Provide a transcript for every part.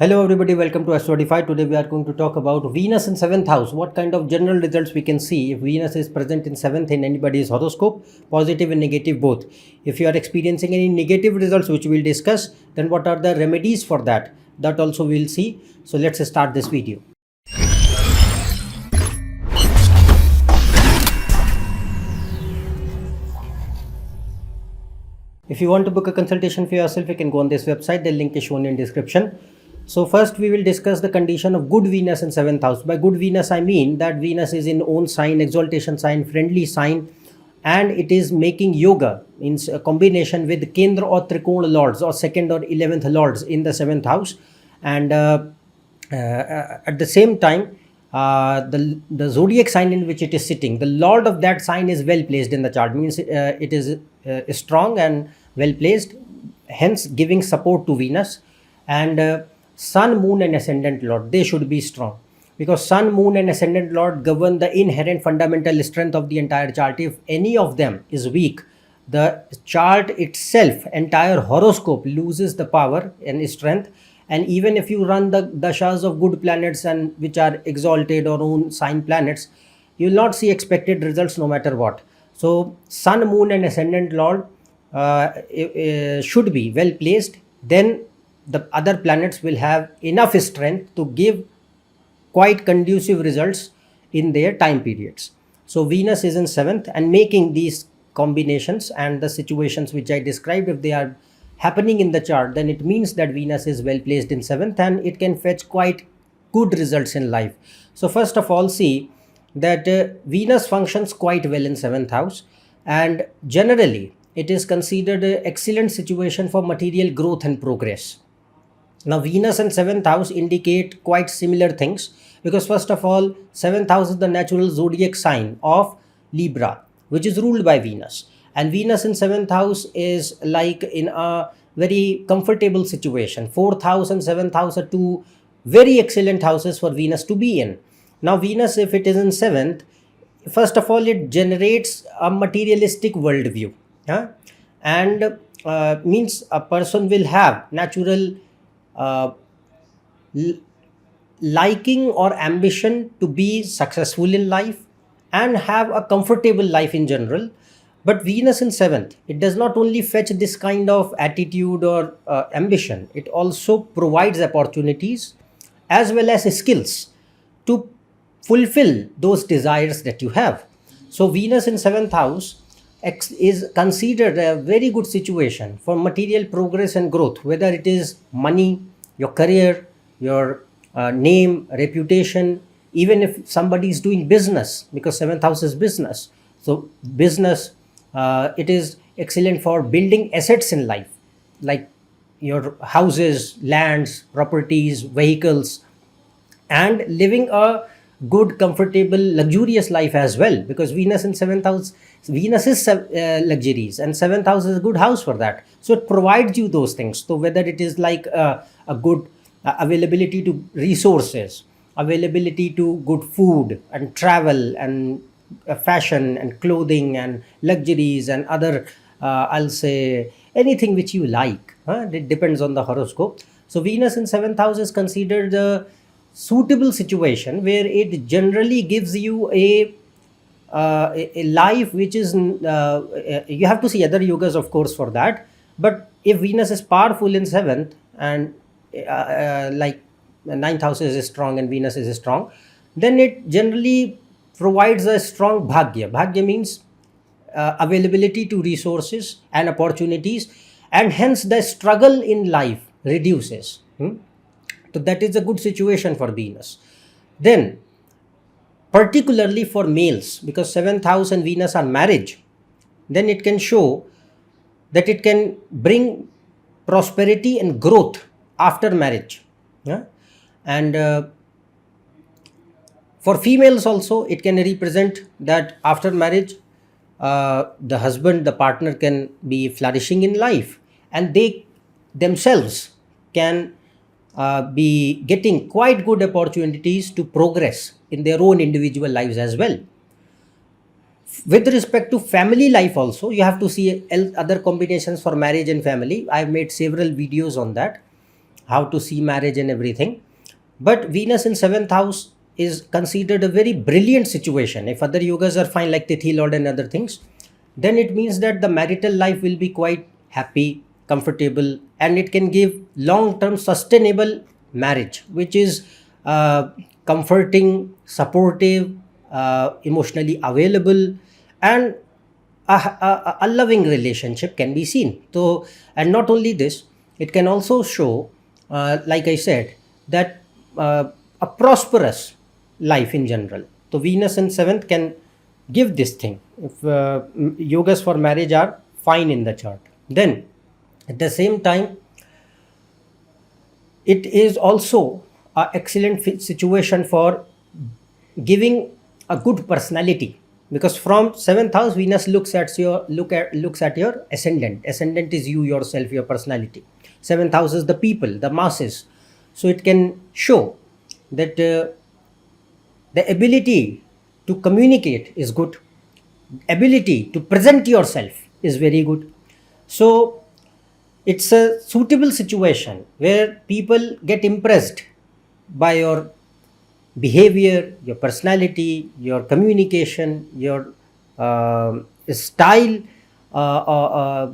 Hello everybody, welcome to AstroEdify. Today we are going to talk about Venus in 7th house. What kind of general results we can see if Venus is present in 7th in anybody's horoscope, positive and negative both. If you are experiencing any negative results, which we will discuss, then what are the remedies for that? That also we will see. So let's start this video. If you want to book a consultation for yourself, you can go on this website. The link is shown in description. So first we will discuss the condition of good Venus in 7th house. By good Venus, I mean that Venus is in own sign, exaltation sign, friendly sign, and it is making yoga in a combination with Kendra or Trikona lords or 2nd or 11th lords in the 7th house. And at the same time, the zodiac sign in which it is sitting, the lord of that sign is well placed in the chart, means it is strong and well placed, hence giving support to Venus. And sun, moon and ascendant lord, they should be strong, because sun, moon and ascendant lord govern the inherent fundamental strength of the entire chart. If any of them is weak, the chart itself, entire horoscope, loses the power and strength. And even if you run the dashas of good planets and which are exalted or own sign planets, you will not see expected results no matter what. So sun, moon and ascendant lord should be well placed. Then the other planets will have enough strength to give quite conducive results in their time periods. So Venus is in 7th and making these combinations and the situations which I described, if they are happening in the chart, then it means that Venus is well placed in 7th and it can fetch quite good results in life. So first of all, see that Venus functions quite well in 7th house, and generally it is considered an excellent situation for material growth and progress. Now Venus and 7th house indicate quite similar things, because first of all, 7th house is the natural zodiac sign of Libra, which is ruled by Venus. And Venus in 7th house is like in a very comfortable situation. 4th house and 7th house are two very excellent houses for Venus to be in. Now Venus, if it is in 7th, first of all, it generates a materialistic worldview. And means a person will have natural liking or ambition to be successful in life and have a comfortable life in general. But Venus in 7th, it does not only fetch this kind of attitude or ambition, it also provides opportunities as well as skills to fulfill those desires that you have. So Venus in 7th house is considered a very good situation for material progress and growth, whether it is money, your career, your name, reputation, even if somebody is doing business, because 7th house is business. So business, it is excellent for building assets in life, like your houses, lands, properties, vehicles, and living a good, comfortable, luxurious life as well, because Venus in 7th house, Venus is luxuries, and 7th house is a good house for that. So it provides you those things. So whether it is like a good availability to resources, availability to good food and travel and fashion and clothing and luxuries and other, I'll say anything which you like. It depends on the horoscope. So Venus in 7th house is considered a suitable situation where it generally gives you a life which is, you have to see other yogas of course for that, but if Venus is powerful in 7th and like 9th house is strong and Venus is strong, then it generally provides a strong bhagya. Bhagya means availability to resources and opportunities, and hence the struggle in life reduces. So that is a good situation for Venus. Then particularly for males, because 7th house and Venus are marriage, then it can show that it can bring prosperity and growth after marriage. And for females also, it can represent that after marriage, the husband, the partner can be flourishing in life, and they themselves can be getting quite good opportunities to progress in their own individual lives as well. With respect to family life also, you have to see other combinations for marriage and family. I've made several videos on that, how to see marriage and everything. But Venus in seventh house is considered a very brilliant situation. If other yogas are fine, like Tithi Lord and other things, then it means that the marital life will be quite happy, comfortable, and it can give long term sustainable marriage, which is comforting, supportive, emotionally available, and a loving relationship can be seen. So, and not only this, it can also show, like I said, that a prosperous life in general. So, Venus in seventh can give this thing if yogas for marriage are fine in the chart. Then, at the same time, it is also an excellent situation for giving a good personality, because from seventh house Venus looks at your ascendant is you yourself, your personality. Seventh house is the people, the masses. So it can show that the ability to communicate is good, ability to present yourself is very good. So it's a suitable situation where people get impressed by your behavior, your personality, your communication, your style, how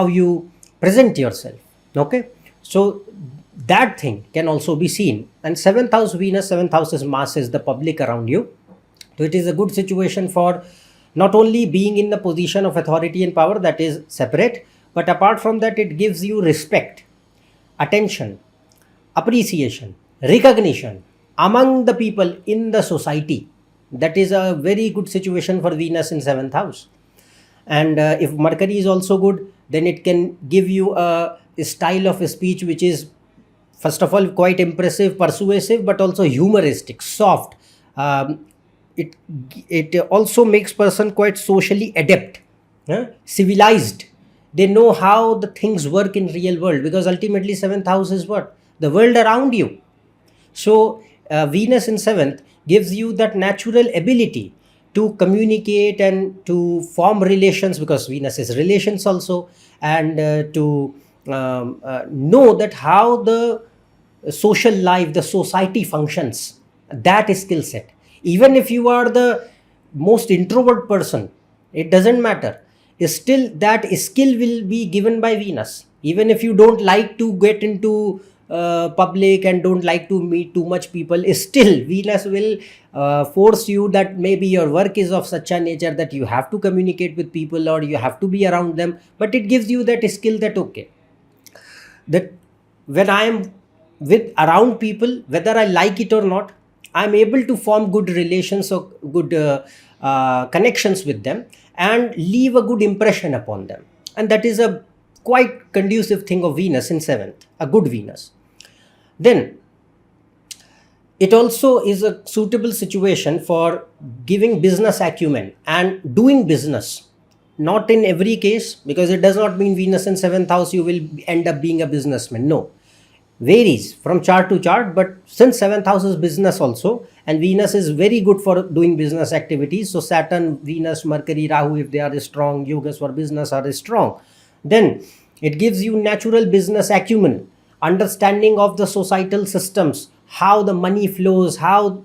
you present yourself. Okay, so that thing can also be seen. And seventh house Venus, seventh house is masses, the public around you. So it is a good situation for not only being in the position of authority and power, that is separate, but apart from that, it gives you respect, attention, appreciation, recognition among the people in the society. That is a very good situation for Venus in seventh house. And if Mercury is also good, then it can give you a style of speech which is, first of all, quite impressive, persuasive, but also humoristic, soft. It also makes person quite socially adept, civilized. They know how the things work in real world, because ultimately seventh house is what? The world around you. So Venus in seventh gives you that natural ability to communicate and to form relations, because Venus is relations also, and to know that how the social life, the society functions. That is skill set. Even if you are the most introvert person, it doesn't matter. Still, that skill will be given by Venus. Even if you don't like to get into public and don't like to meet too much people, still Venus will force you that maybe your work is of such a nature that you have to communicate with people or you have to be around them. But it gives you that skill that, okay, that when I am with around people, whether I like it or not, I am able to form good relations or good connections with them and leave a good impression upon them. And that is a quite conducive thing of Venus in seventh, a good Venus. Then it also is a suitable situation for giving business acumen and doing business. Not in every case, because it does not mean Venus in seventh house you will end up being a businessman. No, varies from chart to chart, but since seventh house is business also, and Venus is very good for doing business activities, so Saturn, Venus, Mercury, Rahu, if they are strong, yogas for business are strong, then it gives you natural business acumen, understanding of the societal systems, how the money flows, how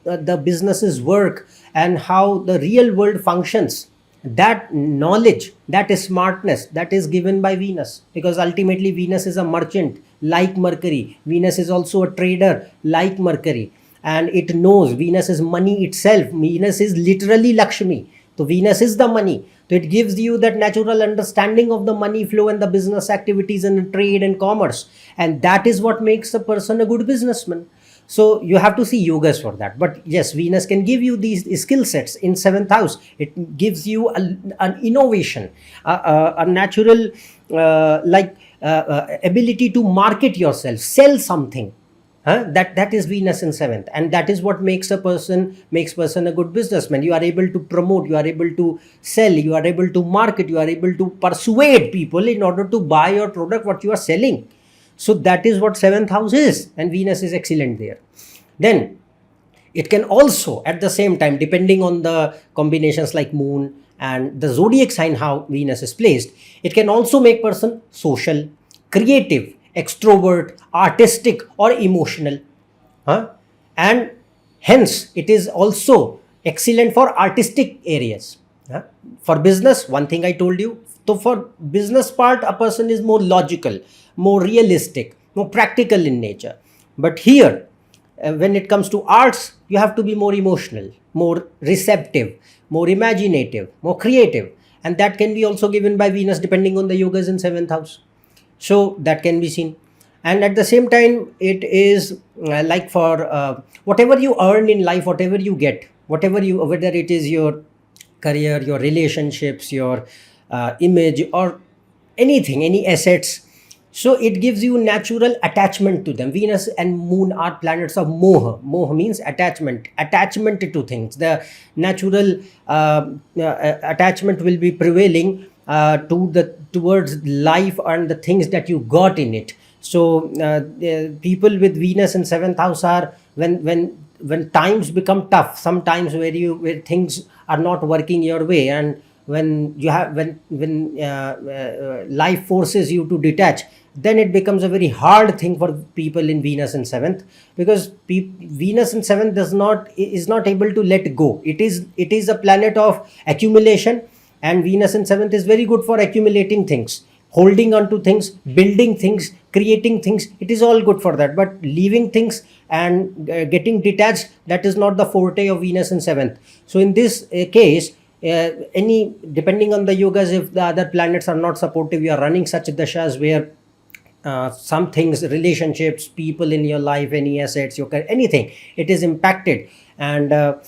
the businesses work, and how the real world functions. That knowledge, that smartness, that is given by Venus, because ultimately Venus is a merchant like Mercury. Venus is also a trader like Mercury, and it knows Venus is money itself. Venus is literally Lakshmi. So Venus is the money. So it gives you that natural understanding of the money flow and the business activities and trade and commerce. And that is what makes a person a good businessman. So you have to see yogas for that. But yes, Venus can give you these skill sets in seventh house. It gives you an innovation, a natural ability to market yourself, sell something. That is Venus in seventh, and that is what makes person a good businessman. You are able to promote, you are able to sell, you are able to market, you are able to persuade people in order to buy your product what you are selling. So that is what seventh house is, and Venus is excellent there. Then it can also at the same time, depending on the combinations like moon and the zodiac sign how Venus is placed, it can also make person social, creative, extrovert, artistic, or emotional. Huh? And hence, it is also excellent for artistic areas. Huh? For business, one thing I told you. So, for business part, a person is more logical, more realistic, more practical in nature. But here, when it comes to arts, you have to be more emotional, more receptive, more imaginative, more creative. And that can be also given by Venus depending on the yogas in seventh house. So that can be seen. And at the same time, it is like for whatever you earn in life, whatever you get, whatever you, whether it is your career, your relationships, your image, or anything, any assets, so it gives you natural attachment to them. Venus and moon are planets of moha. Moha means attachment to things. The natural attachment will be prevailing towards life and the things that you got in it. So the people with Venus in seventh house are, when times become tough, sometimes where things are not working your way, and when you have when life forces you to detach, then it becomes a very hard thing for people in Venus in seventh, because Venus in seventh is not able to let go. It is a planet of accumulation, and Venus in seventh is very good for accumulating things, holding on to things, building things, creating things. It is all good for that. But leaving things and getting detached, that is not the forte of Venus in seventh. So in this case, any depending on the yogas, if the other planets are not supportive, you are running such dashas where some things, relationships, people in your life, any assets, anything, it is impacted, and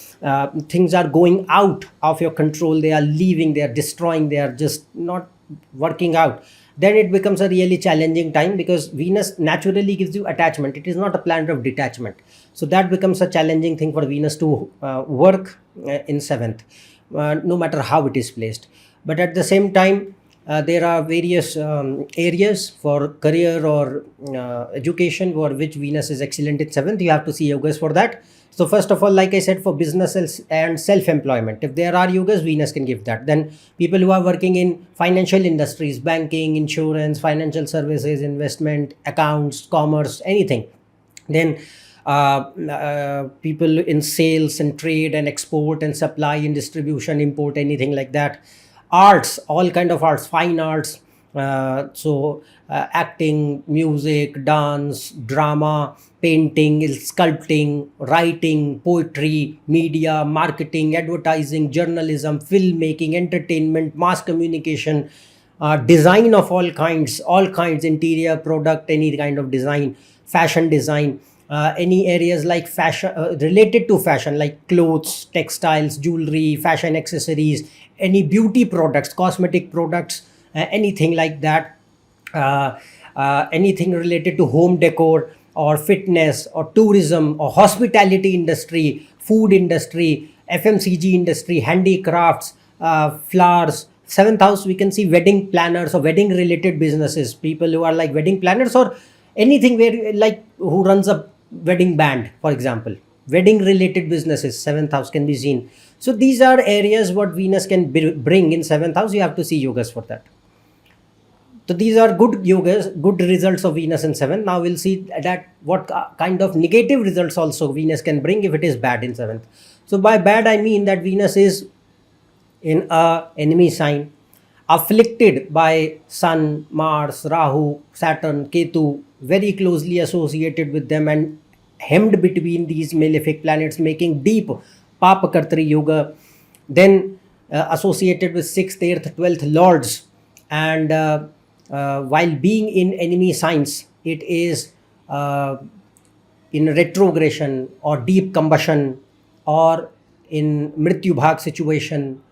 things are going out of your control. They are leaving, they are destroying, they are just not working out. Then it becomes a really challenging time, because Venus naturally gives you attachment. It is not a planet of detachment. So that becomes a challenging thing for Venus to work in seventh, no matter how it is placed. But at the same time, there are various areas for career or education for which Venus is excellent in seventh. You have to see yogas for that. So first of all, like I said, for business and self-employment, if there are yogas, Venus can give that. Then people who are working in financial industries, banking, insurance, financial services, investment, accounts, commerce, anything. Then people in sales and trade and export and supply and distribution, import, anything like that. Arts, all kind of arts, fine arts, acting, music, dance, drama, painting, sculpting, writing, poetry, media, marketing, advertising, journalism, filmmaking, entertainment, mass communication, design of all kinds, interior, product, any kind of design, fashion design, any areas like fashion, related to fashion, like clothes, textiles, jewelry, fashion accessories, any beauty products, cosmetic products, anything like that, anything related to home decor or fitness or tourism or hospitality industry, food industry, FMCG industry, handicrafts, flowers. Seventh house, we can see wedding planners or wedding related businesses, people who are like wedding planners, or anything where, like, who runs a wedding band, for example. Wedding related businesses, seventh house can be seen. So these are areas what Venus can bring in seventh house. You have to see yogas for that. So these are good yogas, good results of Venus in seventh. Now we'll see that what kind of negative results also Venus can bring if it is bad in seventh. So by bad, I mean that Venus is in a enemy sign, afflicted by Sun, Mars, Rahu, Saturn, Ketu, very closely associated with them and hemmed between these malefic planets, making deep Papakartri yoga. Then associated with 6th, 8th, 12th lords, and while being in enemy signs, it is in retrogression or deep combustion or in Mrityu Bhag situation.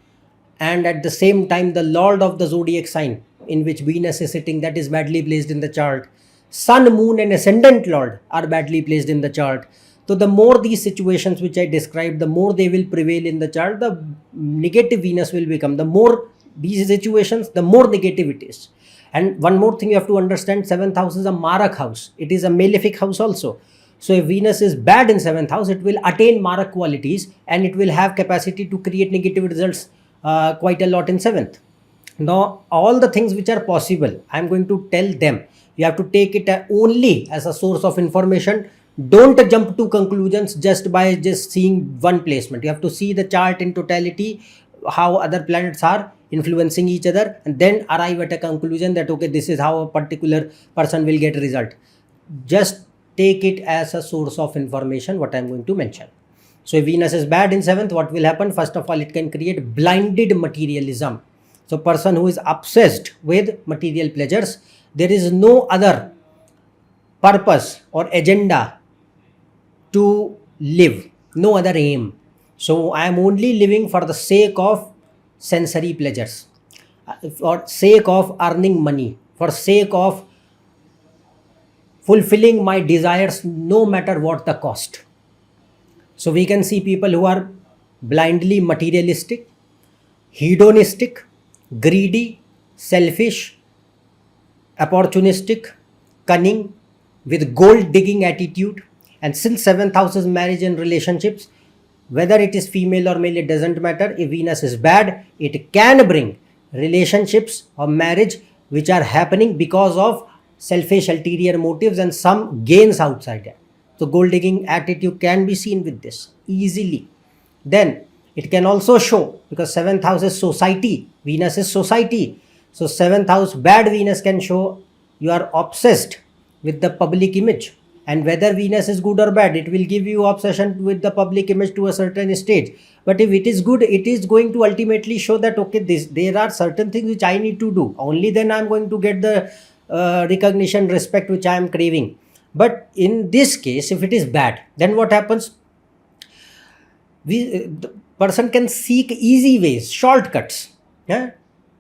And at the same time, the lord of the zodiac sign in which Venus is sitting, that is badly placed in the chart. Sun, moon, and ascendant lord are badly placed in the chart. So the more these situations which I described, the more they will prevail in the chart, the negative Venus will become. The more these situations, the more negative it is. And one more thing you have to understand, seventh house is a Marak house. It is a malefic house also. So if Venus is bad in seventh house, it will attain Marak qualities and it will have capacity to create negative results quite a lot in seventh. Now, all the things which are possible, I am going to tell them. You have to take it only as a source of information. Don't jump to conclusions just by just seeing one placement. You have to see the chart in totality, how other planets are influencing each other, and then arrive at a conclusion that okay, this is how a particular person will get a result. Just take it as a source of information, what I'm going to mention. So if Venus is bad in 7th, what will happen? First of all, it can create blinded materialism. So person who is obsessed with material pleasures, there is no other purpose or agenda to live, no other aim. So I am only living for the sake of sensory pleasures, for sake of earning money, for sake of fulfilling my desires, no matter what the cost. So we can see people who are blindly materialistic, hedonistic, greedy, selfish, opportunistic, cunning, with gold digging attitude. And since 7th house is marriage and relationships, whether it is female or male, it doesn't matter. If Venus is bad, it can bring relationships or marriage which are happening because of selfish ulterior motives and some gains outside that. So gold digging attitude can be seen with this easily. Then it can also show, because 7th house is society, Venus is society. So 7th house bad Venus can show you are obsessed with the public image. And whether Venus is good or bad, it will give you obsession with the public image to a certain stage. But if it is good, it is going to ultimately show that okay, there are certain things which I need to do. Only then I am going to get the recognition, respect which I am craving. But in this case, if it is bad, then what happens? The person can seek easy ways, shortcuts. Yeah,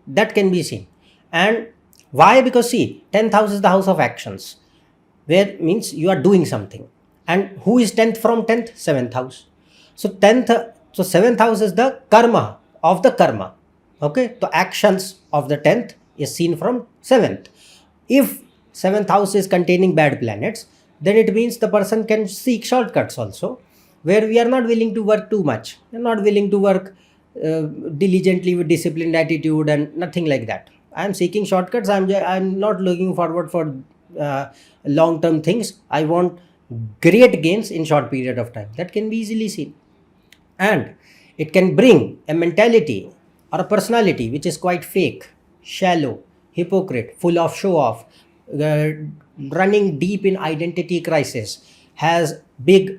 that can be seen. And why? Because see, 10th house is the house of actions, where means you are doing something. And who is 10th from 10th? 7th house. So 7th house is the karma of the karma. Okay, the actions of the 10th is seen from 7th. If 7th house is containing bad planets, then it means the person can seek shortcuts also, where we are not willing to work too much. We are not willing to work diligently with disciplined attitude and nothing like that. I am seeking shortcuts. I'm not looking forward for long-term things. I want great gains in short period of time. That can be easily seen. And it can bring a mentality or a personality which is quite fake, shallow, hypocrite, full of show off, running deep in identity crisis, has big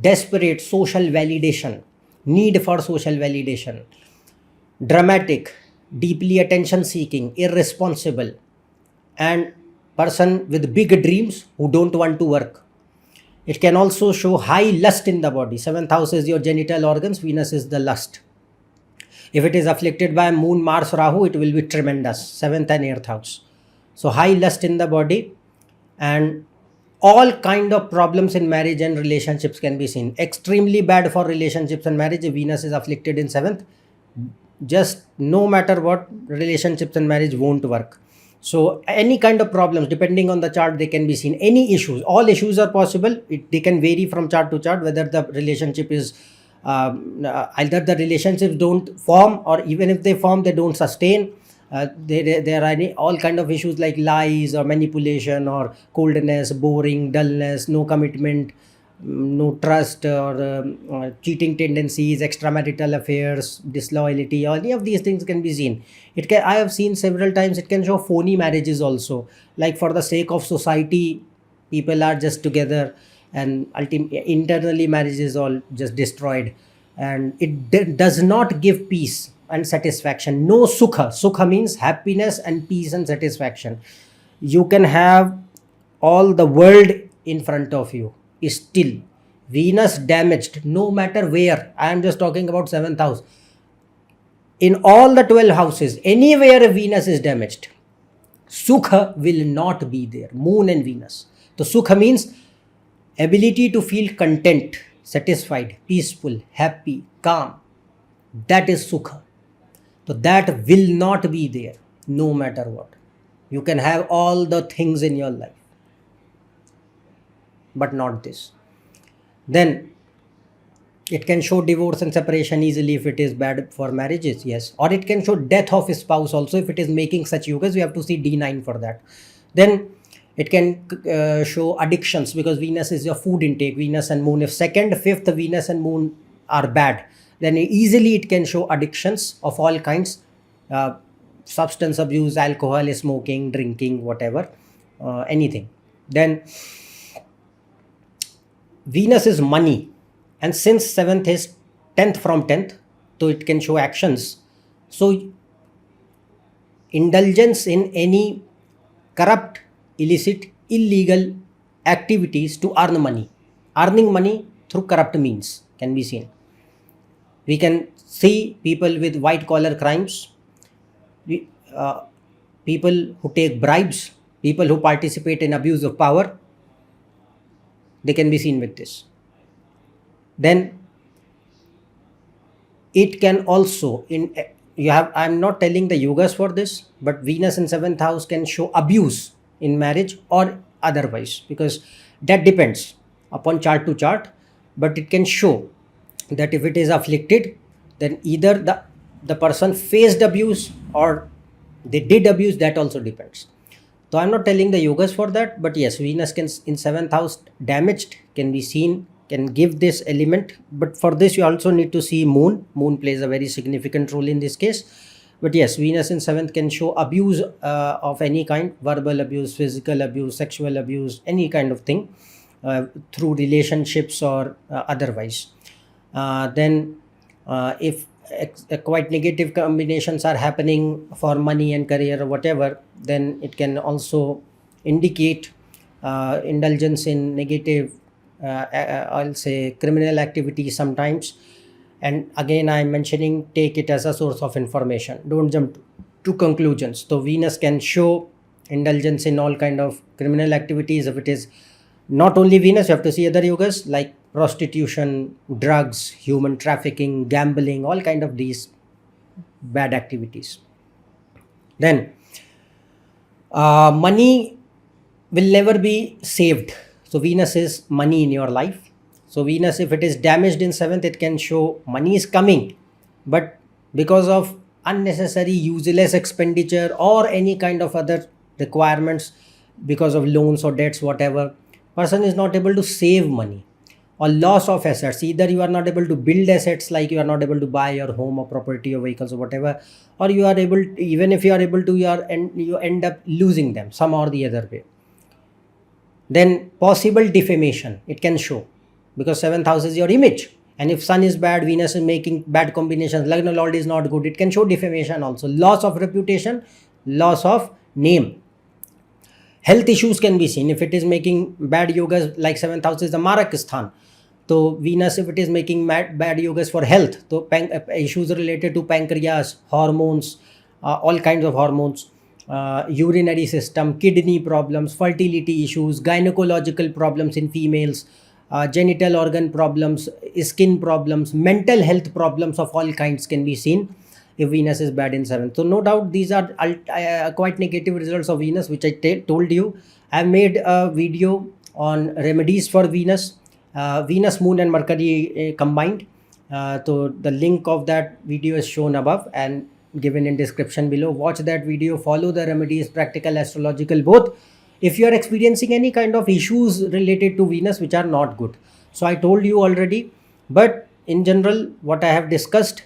desperate social validation, need for social validation, dramatic, deeply attention seeking, irresponsible, and person with big dreams who don't want to work. It can also show high lust in the body. 7th house is your genital organs, Venus is the lust. If it is afflicted by Moon, Mars, Rahu, it will be tremendous. 7th and 8th house. So high lust in the body, and all kind of problems in marriage and relationships can be seen. Extremely bad for relationships and marriage if Venus is afflicted in 7th. Just no matter what, relationships and marriage won't work. So any kind of problems, depending on the chart, they can be seen. Any issues, all issues are possible. They can vary from chart to chart, whether the relationship is either the relationships don't form, or even if they form, they don't sustain. There are all kind of issues like lies or manipulation or coldness, boring, dullness, no commitment, no trust, or cheating tendencies, extramarital affairs, disloyalty. Any of these things can be seen. I have seen several times it can show phony marriages also, like for the sake of society, people are just together, and internally marriage is all just destroyed, and it does not give peace and satisfaction. No sukha. Sukha means happiness and peace and satisfaction. You can have all the world in front of you, still Venus damaged, no matter where. I am just talking about 7th house. In all the 12 houses, anywhere Venus is damaged, sukha will not be there. Moon and Venus. So sukha means ability to feel content, satisfied, peaceful, happy, calm. That is sukha. So that will not be there no matter what. You can have all the things in your life, but not this. Then it can show divorce and separation easily if it is bad for marriages, yes. Or it can show death of a spouse also if it is making such yogas. We have to see D9 for that. Then It can show addictions, because Venus is your food intake. Venus and moon, if second, fifth Venus and moon are bad, then easily it can show addictions of all kinds, uh, substance abuse, alcohol, smoking, drinking, whatever, anything. Then Venus is money, and since 7th is 10th from 10th, so it can show actions. So indulgence in any corrupt, illicit, illegal activities to earn money. Earning money through corrupt means can be seen. We can see people with white collar crimes, we, people who take bribes, people who participate in abuse of power, they can be seen with this. Then it can also I'm not telling the yogas for this, but Venus in 7th house can show abuse in marriage or otherwise, because that depends upon chart to chart. But it can show that if it is afflicted, then either the person faced abuse or they did abuse. That also depends. So I'm not telling the yogas for that, but yes, Venus can in 7th house damaged can be seen, can give this element. But for this you also need to see moon. Moon plays a very significant role in this case. But yes, Venus in 7th can show abuse of any kind: verbal abuse, physical abuse, sexual abuse, any kind of thing, through relationships or otherwise. Then if quite negative combinations are happening for money and career or whatever, then it can also indicate indulgence in negative, I'll say, criminal activity sometimes. And again, I'm mentioning, take it as a source of information, don't jump to conclusions. So Venus can show indulgence in all kind of criminal activities. If it is not only Venus, you have to see other yogas like prostitution, drugs, human trafficking, gambling, all kind of these bad activities. Then money will never be saved. So Venus is money in your life. So Venus, if it is damaged in 7th, it can show money is coming, but because of unnecessary useless expenditure or any kind of other requirements, because of loans or debts, whatever, person is not able to save money, or loss of assets. Either you are not able to build assets, like you are not able to buy your home or property or vehicles or whatever, or you are able to, even if you are able to, you end up losing them some or the other way. Then possible defamation it can show, because 7th house is your image, and if sun is bad, Venus is making bad combinations, Lagna Lord is not good, it can show defamation also, loss of reputation, loss of name. Health issues can be seen if it is making bad yogas, like 7th house is the Marak Sthan. So Venus, if it is making bad yogas for health, so issues related to pancreas, hormones, all kinds of hormones, urinary system, kidney problems, fertility issues, gynecological problems in females, genital organ problems, skin problems, mental health problems of all kinds can be seen if Venus is bad in 7th. So no doubt these are quite negative results of Venus, which I told you. I have made a video on remedies for Venus, Venus, Moon and Mercury combined. So the link of that video is shown above and given in description below. Watch that video, follow the remedies, practical, astrological, both, if you are experiencing any kind of issues related to Venus which are not good. So I told you already, but in general what I have discussed,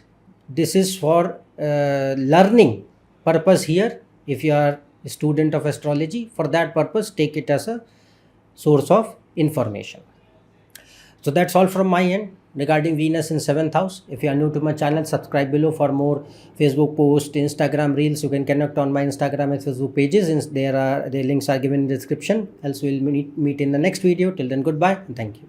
this is for learning purpose here. If you are a student of astrology, for that purpose take it as a source of information. So that's all from my end regarding Venus in 7th house. If you are new to my channel, subscribe below for more Facebook posts, Instagram reels. You can connect on my Instagram and Facebook pages, and the links are given in the description. Else we'll meet in the next video. Till then, goodbye and thank you.